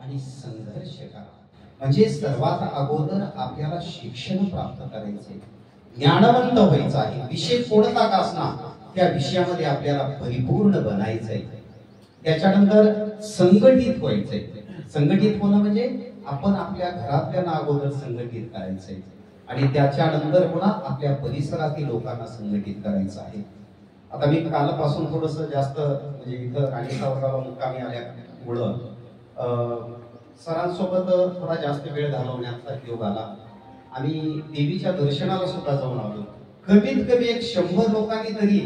आणि संघर्ष करा। म्हणजे सर्वात अगोदर आपल्याला शिक्षण प्राप्त करायचे, ज्ञानवंत व्हायचं आहे। विषय कोणता का असना त्या विषयामध्ये आपल्याला परिपूर्ण बनायचंय। त्याच्यानंतर संघटित व्हायचंय। संघटित होणं म्हणजे आपण आपल्या घरातल्या अगोदर संघटित करायचंय आणि त्याच्यानंतर पुन्हा आपल्या परिसरातील लोकांना संघटित करायचं आहे। आता मी कालपासून थोडंसं जास्त म्हणजे इथं राणीसावरगावला मुक्कामी आल्यामुळं सरांसोबत थोडा जास्त वेळ घालवण्याचा योग आला। आम्ही देवीच्या दर्शनाला सुद्धा जाऊन आलो। कमीत कमी 100 लोकांनी तरी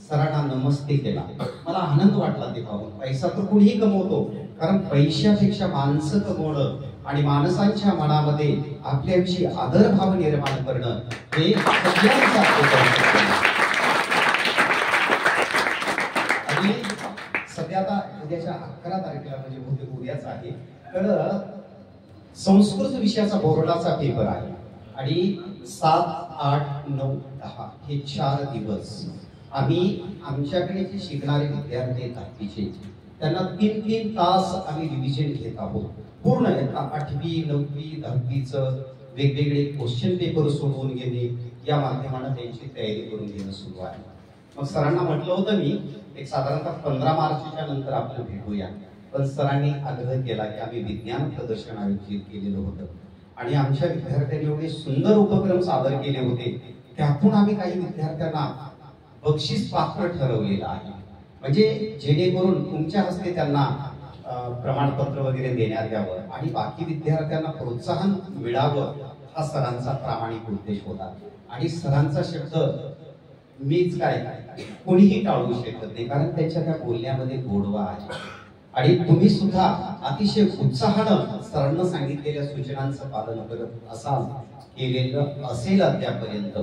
सरांना नमस्ते केला। मला आनंद वाटला ते पाहून। पैसा तर कुणीही कमवतो, कारण पैशापेक्षा माणसं कमवणं आणि माणसांच्या मनामध्ये आपल्याविषयी आदरभाव निर्माण करणं हे सगळ्यांचं आणि सध्या आता उद्याच्या 11 तारखेला म्हणजे बहुतेक उद्याच आहे, तर संस्कृत विषयाचा बोर्डाचा पेपर आहे आणि 7, 8, 9, 10 हे 4 दिवस आम्ही आमच्याकडे जे शिकणारे विद्यार्थी आहेत 8वीचे त्यांना 3-3 तास आम्ही रिव्हिजन घेत आहोत। पूर्ण 8वी, 9वी, 10वीचं वेगवेगळे क्वेश्चन पेपर सोडवून घेणे या माध्यमाने त्यांची तयारी करून घेणं सुरू आहे। मग सरांना म्हटलं होतं मी एक साधारणतः 15 मार्चच्या नंतर आपण भेटूया, पण सरांनी आग्रह केला की आम्ही विज्ञान प्रदर्शन आयोजित केलेलं होतं आणि आमच्या विद्यार्थ्यांनी एवढे सुंदर उपक्रम सादर केले होते, त्यातून आम्ही काही विद्यार्थ्यांना बक्षीस पात्र ठरवलेलं आहे। म्हणजे जेणेकरून तुमच्या हस्ते त्यांना प्रमाणपत्र वगैरे देण्यात यावं आणि बाकी विद्यार्थ्यांना प्रोत्साहन मिळावं हा सरांचा प्रामाणिक उद्देश होता। आणि सरांचा शब्द मीच काय कोणीही टाळू शकत नाही, कारण त्यांच्या त्या बोलण्यामध्ये गोडवा आहे आणि तुम्ही सुद्धा अतिशय उत्साहानं सरांना सांगितलेल्या सूचनांचं पालन करत असाल, केलेलं असेल अद्यापर्यंत।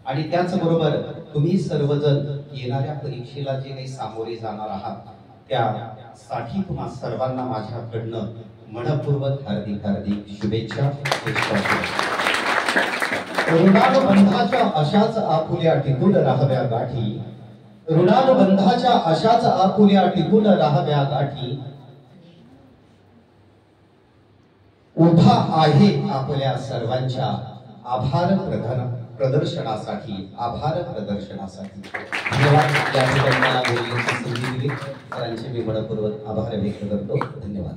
आणि त्याचबरोबर तुम्ही सर्वजण येणाऱ्या परीक्षेला जे काही सामोरे जाणार आहात त्यासाठी तुम्हा सर्वांना माझ्याकडनं मनपूर्वक हार्दिक शुभेच्छा। ऋणानुबंधाच्या अशाच आपुल्या टिकून राहाव्या गाठी, ऋणानुबंधाच्या अशाच आपुल्या टिकून राहाव्या गाठी, उभा आहे आपल्या सर्वांच्या आभार प्रदर्शनासाठी, आभार प्रदर्शनासाठी। धन्यवाद। या ठिकाणी मला बोलण्याची संधी दिली, सरांचे मी मनपूर्वक आभार व्यक्त करतो। धन्यवाद।